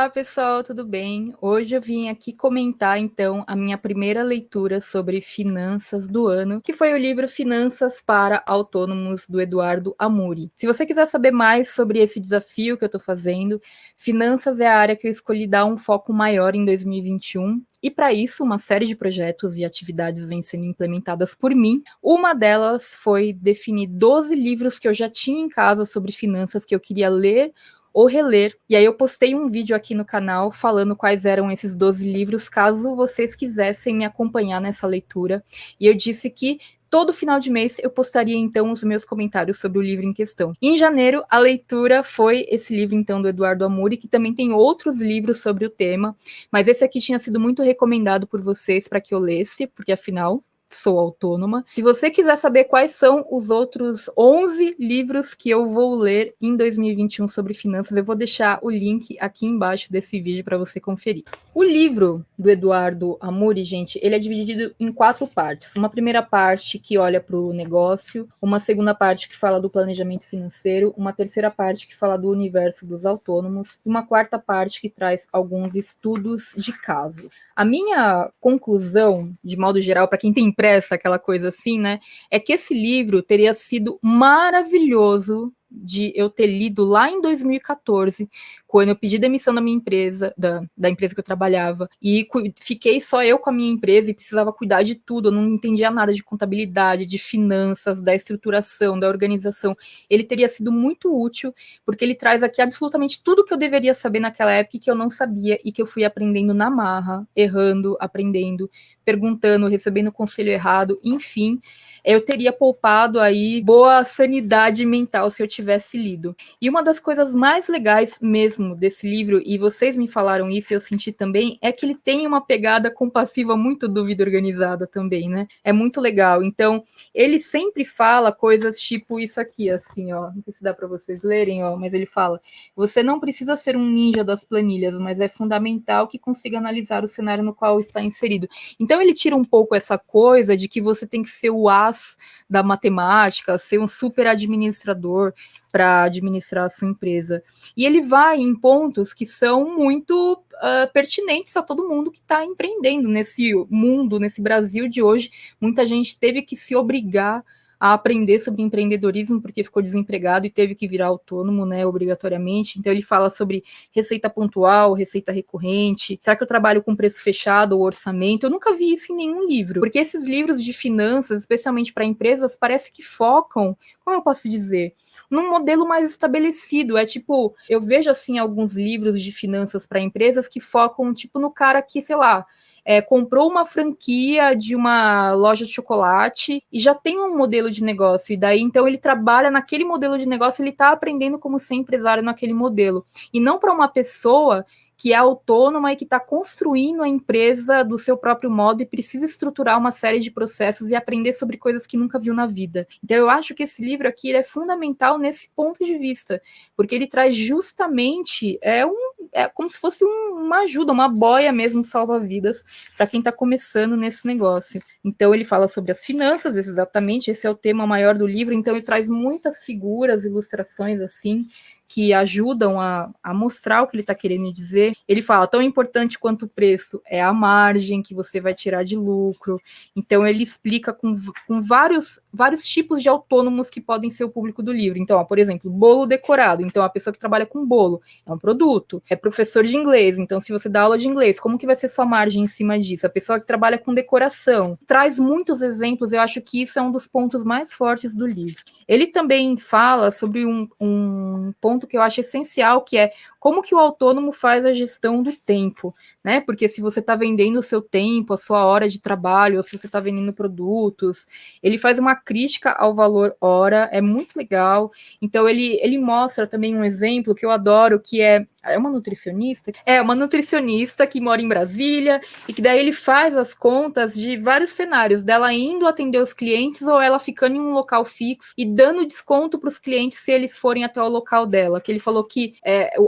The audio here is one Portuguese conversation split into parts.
Olá, pessoal, tudo bem? Hoje eu vim aqui comentar, então, a minha primeira leitura sobre finanças do ano, que foi o livro Finanças para Autônomos, do Eduardo Amuri. Se você quiser saber mais sobre esse desafio que eu estou fazendo, finanças é a área que eu escolhi dar um foco maior em 2021, e para isso, uma série de projetos e atividades vêm sendo implementadas por mim. Uma delas foi definir 12 livros que eu já tinha em casa sobre finanças que eu queria ler ou reler. E aí eu postei um vídeo aqui no canal falando quais eram esses 12 livros, caso vocês quisessem me acompanhar nessa leitura. E eu disse que todo final de mês eu postaria então os meus comentários sobre o livro em questão. Em janeiro, a leitura foi esse livro então do Eduardo Amuri, que também tem outros livros sobre o tema, mas esse aqui tinha sido muito recomendado por vocês para que eu lesse, porque afinal sou autônoma. Se você quiser saber quais são os outros 11 livros que eu vou ler em 2021 sobre finanças, eu vou deixar o link aqui embaixo desse vídeo para você conferir. O livro do Eduardo Amuri, gente, ele é dividido em 4 partes. Uma primeira parte que olha para o negócio, uma segunda parte que fala do planejamento financeiro, uma terceira parte que fala do universo dos autônomos, e uma quarta parte que traz alguns estudos de casos. A minha conclusão, de modo geral, para quem tem pressa, aquela coisa assim, né, é que esse livro teria sido maravilhoso de eu ter lido lá em 2014, quando eu pedi demissão da minha empresa, da empresa que eu trabalhava, e fiquei só eu com a minha empresa e precisava cuidar de tudo, eu não entendia nada de contabilidade, de finanças, da estruturação, da organização. Ele teria sido muito útil, porque ele traz aqui absolutamente tudo que eu deveria saber naquela época e que eu não sabia e que eu fui aprendendo na marra, errando, aprendendo, perguntando, recebendo conselho errado, enfim, eu teria poupado aí boa sanidade mental se eu tivesse lido. E uma das coisas mais legais mesmo desse livro, e vocês me falaram isso e eu senti também, é que ele tem uma pegada compassiva muito do Vida Organizada também, né? É muito legal. Então, ele sempre fala coisas tipo isso aqui, assim, ó. Não sei se dá para vocês lerem, ó, mas ele fala: você não precisa ser um ninja das planilhas, mas é fundamental que consiga analisar o cenário no qual está inserido. Então ele tira um pouco essa coisa de que você tem que ser o as da matemática, ser um super administrador para administrar a sua empresa. E ele vai em pontos que são muito pertinentes a todo mundo que está empreendendo nesse mundo, nesse Brasil de hoje. Muita gente teve que se obrigar a aprender sobre empreendedorismo porque ficou desempregado e teve que virar autônomo, né, obrigatoriamente. Então ele fala sobre receita pontual, receita recorrente. Será que eu trabalho com preço fechado ou orçamento? Eu nunca vi isso em nenhum livro, porque esses livros de finanças, especialmente para empresas, parece que focam, como eu posso dizer, num modelo mais estabelecido. É tipo, eu vejo assim alguns livros de finanças para empresas que focam tipo no cara que, sei lá, comprou uma franquia de uma loja de chocolate e já tem um modelo de negócio, e daí então ele trabalha naquele modelo de negócio, ele está aprendendo como ser empresário naquele modelo, e não para uma pessoa que é autônoma e que está construindo a empresa do seu próprio modo e precisa estruturar uma série de processos e aprender sobre coisas que nunca viu na vida. Então eu acho que esse livro aqui ele é fundamental nesse ponto de vista, porque ele traz justamente como se fosse uma ajuda, uma boia mesmo salva-vidas para quem está começando nesse negócio. Então ele fala sobre as finanças, exatamente, esse é o tema maior do livro, então ele traz muitas figuras, ilustrações assim, que ajudam a mostrar o que ele está querendo dizer. Ele fala, tão importante quanto o preço é a margem que você vai tirar de lucro. Então ele explica com vários tipos de autônomos que podem ser o público do livro. Então, ó, por exemplo, bolo decorado. Então, a pessoa que trabalha com bolo é um produto. É professor de inglês. Então, se você dá aula de inglês, como que vai ser sua margem em cima disso? A pessoa que trabalha com decoração. Traz muitos exemplos. Eu acho que isso é um dos pontos mais fortes do livro. Ele também fala sobre um ponto que eu acho essencial, que é como que o autônomo faz a gestão do tempo, né? Porque se você está vendendo o seu tempo, a sua hora de trabalho, ou se você está vendendo produtos, ele faz uma crítica ao valor hora, é muito legal. Então ele mostra também um exemplo que eu adoro, que é uma nutricionista? É uma nutricionista que mora em Brasília e que daí ele faz as contas de vários cenários, dela indo atender os clientes ou ela ficando em um local fixo e dando desconto para os clientes se eles forem até o local dela. Que ele falou que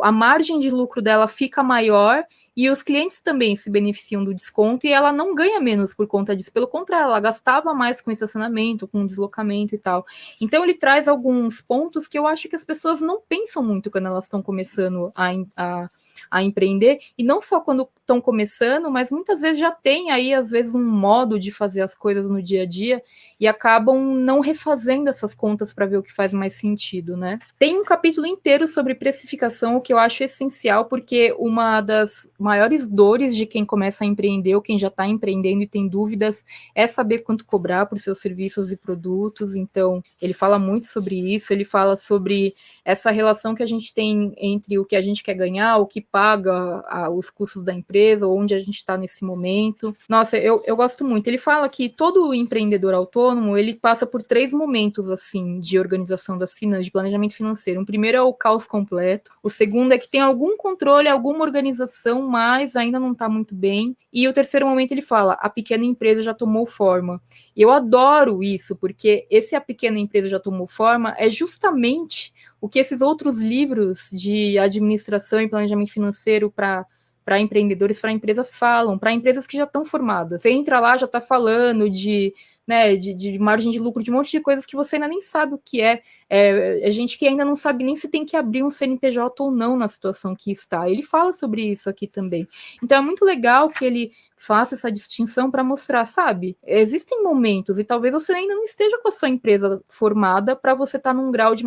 a margem de lucro dela fica maior e os clientes também se beneficiam do desconto e ela não ganha menos por conta disso. Pelo contrário, ela gastava mais com estacionamento, com deslocamento e tal. Então ele traz alguns pontos que eu acho que as pessoas não pensam muito quando elas estão começando a a empreender, e não só quando estão começando, mas muitas vezes já tem aí, às vezes, um modo de fazer as coisas no dia a dia e acabam não refazendo essas contas para ver o que faz mais sentido, né? Tem um capítulo inteiro sobre precificação, o que eu acho essencial, porque uma das maiores dores de quem começa a empreender ou quem já está empreendendo e tem dúvidas é saber quanto cobrar por seus serviços e produtos. Então, ele fala muito sobre isso, ele fala sobre essa relação que a gente tem entre o que a gente quer ganhar, o que paga os custos da empresa, onde a gente está nesse momento. Nossa, eu gosto muito. Ele fala que todo empreendedor autônomo, ele passa por 3 momentos, assim, de organização das finanças, de planejamento financeiro. O primeiro é o caos completo. O segundo é que tem algum controle, alguma organização, mas ainda não está muito bem. E o terceiro momento ele fala, a pequena empresa já tomou forma. E eu adoro isso, porque a pequena empresa já tomou forma é justamente o que esses outros livros de administração e planejamento financeiro para empreendedores, para empresas falam, para empresas que já estão formadas. Você entra lá, já está falando de margem de lucro, de um monte de coisas que você ainda nem sabe o que é. É gente que ainda não sabe nem se tem que abrir um CNPJ ou não na situação que está. Ele fala sobre isso aqui também. Então é muito legal que ele faça essa distinção para mostrar, sabe? Existem momentos, e talvez você ainda não esteja com a sua empresa formada para você estar num grau de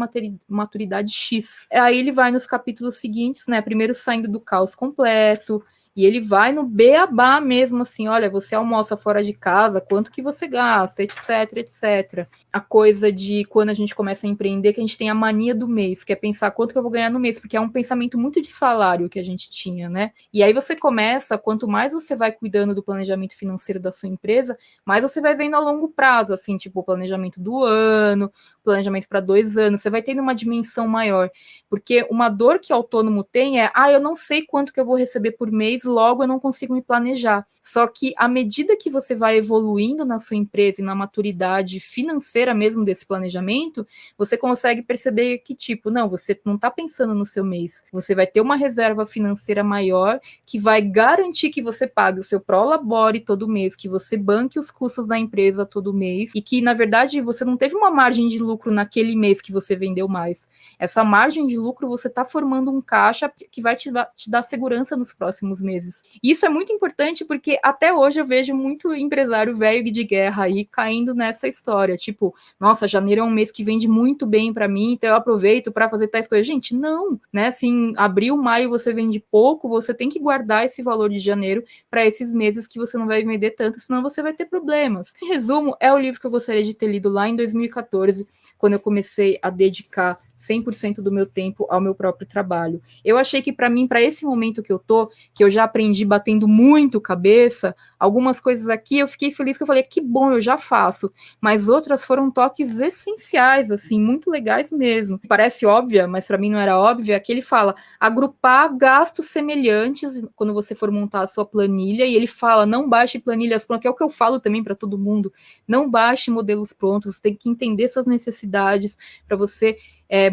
maturidade X. Aí ele vai nos capítulos seguintes, né? Primeiro saindo do caos completo, e ele vai no beabá mesmo, assim, olha, você almoça fora de casa, quanto que você gasta, etc, etc. A coisa de quando a gente começa a empreender, que a gente tem a mania do mês, que é pensar quanto que eu vou ganhar no mês, porque é um pensamento muito de salário que a gente tinha, né? E aí você começa, quanto mais você vai cuidando do planejamento financeiro da sua empresa, mais você vai vendo a longo prazo, assim, tipo, o planejamento do ano, planejamento para 2 anos, você vai tendo uma dimensão maior, porque uma dor que o autônomo tem é, eu não sei quanto que eu vou receber por mês, logo eu não consigo me planejar. Só que à medida que você vai evoluindo na sua empresa e na maturidade financeira mesmo desse planejamento, você consegue perceber que, tipo, não, você não está pensando no seu mês, você vai ter uma reserva financeira maior que vai garantir que você pague o seu prolabore todo mês, que você banque os custos da empresa todo mês e que, na verdade, você não teve uma margem de lucro naquele mês que você vendeu mais. Essa margem de lucro, você está formando um caixa que vai te dar segurança nos próximos meses. E isso é muito importante porque até hoje eu vejo muito empresário velho de guerra aí caindo nessa história. Tipo, nossa, janeiro é um mês que vende muito bem para mim, então eu aproveito para fazer tais coisas. Gente, não, né? Assim, abril, maio você vende pouco, você tem que guardar esse valor de janeiro para esses meses que você não vai vender tanto, senão você vai ter problemas. Em resumo, é o livro que eu gostaria de ter lido lá em 2014, quando eu comecei a dedicar 100% do meu tempo ao meu próprio trabalho. Eu achei que para mim, para esse momento que eu tô, que eu já aprendi batendo muito cabeça, algumas coisas aqui eu fiquei feliz que eu falei, que bom, eu já faço, mas outras foram toques essenciais, assim, muito legais mesmo. Parece óbvia, mas para mim não era óbvia, que ele fala, agrupar gastos semelhantes quando você for montar a sua planilha, e ele fala, não baixe planilhas prontas, que é o que eu falo também para todo mundo, não baixe modelos prontos, você tem que entender suas necessidades para você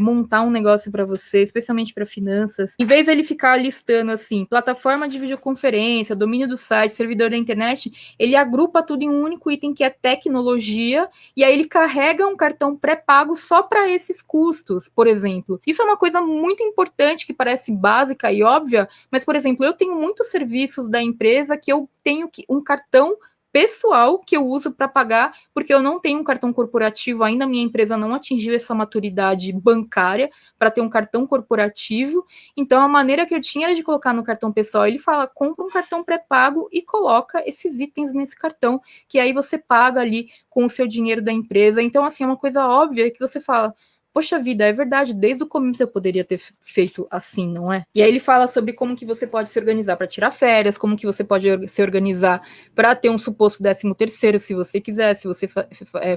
montar um negócio para você, especialmente para finanças. Em vez dele ficar listando assim, plataforma de videoconferência, domínio do site, servidor da internet, ele agrupa tudo em um único item que é tecnologia, e aí ele carrega um cartão pré-pago só para esses custos, por exemplo. Isso é uma coisa muito importante que parece básica e óbvia, mas, por exemplo, eu tenho muitos serviços da empresa que eu tenho um cartão pessoal que eu uso para pagar, porque eu não tenho um cartão corporativo ainda, minha empresa não atingiu essa maturidade bancária para ter um cartão corporativo, então a maneira que eu tinha era de colocar no cartão pessoal, ele fala, compra um cartão pré-pago e coloca esses itens nesse cartão, que aí você paga ali com o seu dinheiro da empresa, então assim, é uma coisa óbvia que você fala, poxa vida, é verdade, desde o começo eu poderia ter feito assim, não é? E aí ele fala sobre como que você pode se organizar para tirar férias, como que você pode se organizar para ter um suposto 13º, se você quiser, se você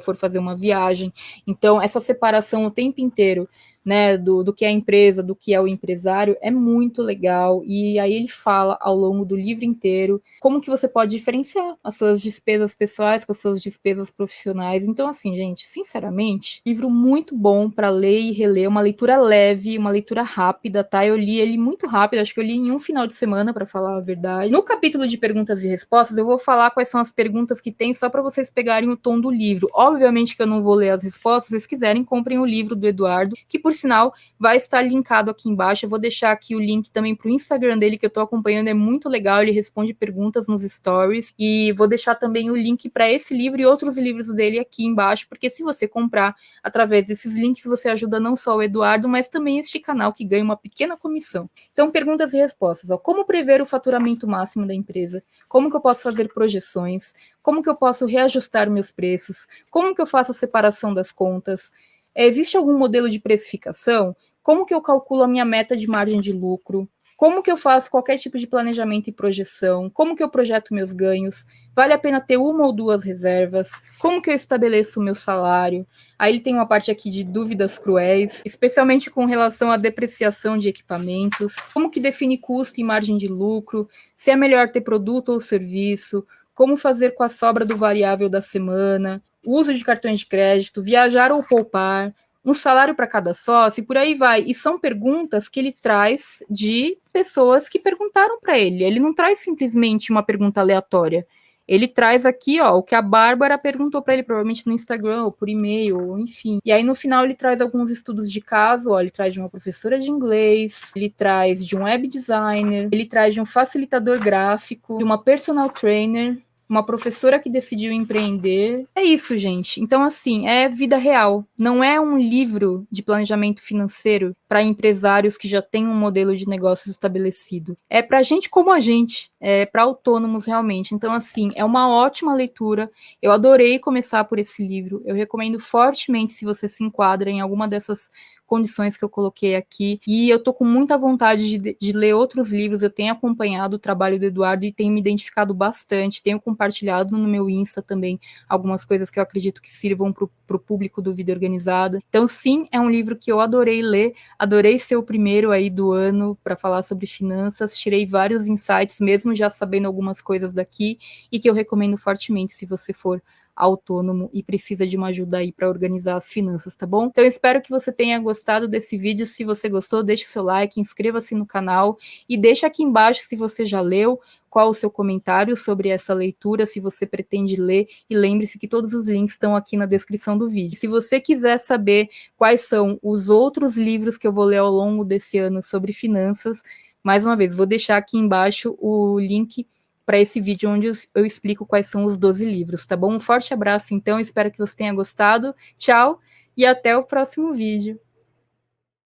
for fazer uma viagem. Então, essa separação o tempo inteiro, né, do que é a empresa, do que é o empresário, é muito legal, e aí ele fala ao longo do livro inteiro como que você pode diferenciar as suas despesas pessoais com as suas despesas profissionais. Então, assim, gente, sinceramente, livro muito bom para ler e reler, uma leitura leve, uma leitura rápida, tá? Eu li ele muito rápido, acho que eu li em um final de semana, para falar a verdade. No capítulo de perguntas e respostas, eu vou falar quais são as perguntas que tem, só para vocês pegarem o tom do livro. Obviamente que eu não vou ler as respostas, se vocês quiserem, comprem o livro do Eduardo, que por por sinal, vai estar linkado aqui embaixo. Eu vou deixar aqui o link também para o Instagram dele, que eu estou acompanhando, é muito legal, ele responde perguntas nos stories. E vou deixar também o link para esse livro e outros livros dele aqui embaixo, porque se você comprar através desses links, você ajuda não só o Eduardo, mas também este canal, que ganha uma pequena comissão. Então, perguntas e respostas. Ó. Como prever o faturamento máximo da empresa? Como que eu posso fazer projeções? Como que eu posso reajustar meus preços? Como que eu faço a separação das contas? Existe algum modelo de precificação? Como que eu calculo a minha meta de margem de lucro? Como que eu faço qualquer tipo de planejamento e projeção? Como que eu projeto meus ganhos? Vale a pena ter uma ou duas reservas? Como que eu estabeleço o meu salário? Aí ele tem uma parte aqui de dúvidas cruéis, especialmente com relação à depreciação de equipamentos. Como que define custo e margem de lucro? Se é melhor ter produto ou serviço? Como fazer com a sobra do variável da semana? Uso de cartões de crédito? Viajar ou poupar? Um salário para cada sócio, e por aí vai. E são perguntas que ele traz de pessoas que perguntaram para ele. Ele não traz simplesmente uma pergunta aleatória. Ele traz aqui, ó, o que a Bárbara perguntou para ele, provavelmente no Instagram, ou por e-mail, ou enfim. E aí, no final, ele traz alguns estudos de caso, ó, ele traz de uma professora de inglês, ele traz de um web designer, ele traz de um facilitador gráfico, de uma personal trainer, uma professora que decidiu empreender. É isso, gente. Então, assim, é vida real. Não é um livro de planejamento financeiro para empresários que já têm um modelo de negócios estabelecido. É para gente como a gente, é para autônomos realmente. Então, assim, é uma ótima leitura. Eu adorei começar por esse livro. Eu recomendo fortemente se você se enquadra em alguma dessas condições que eu coloquei aqui, e eu tô com muita vontade de ler outros livros. Eu tenho acompanhado o trabalho do Eduardo e tenho me identificado bastante, tenho compartilhado no meu Insta também algumas coisas que eu acredito que sirvam para o público do Vida Organizada. Então, sim, é um livro que eu adorei ler, adorei ser o primeiro aí do ano para falar sobre finanças, tirei vários insights, mesmo já sabendo algumas coisas daqui, e que eu recomendo fortemente se você for autônomo e precisa de uma ajuda aí para organizar as finanças, tá bom? Então eu espero que você tenha gostado desse vídeo. Se você gostou, deixe seu like, inscreva-se no canal e deixa aqui embaixo se você já leu, qual o seu comentário sobre essa leitura, se você pretende ler, e lembre-se que todos os links estão aqui na descrição do vídeo. Se você quiser saber quais são os outros livros que eu vou ler ao longo desse ano sobre finanças, mais uma vez, vou deixar aqui embaixo o link para esse vídeo onde eu explico quais são os 12 livros, tá bom? Um forte abraço, então, espero que você tenha gostado. Tchau e até o próximo vídeo.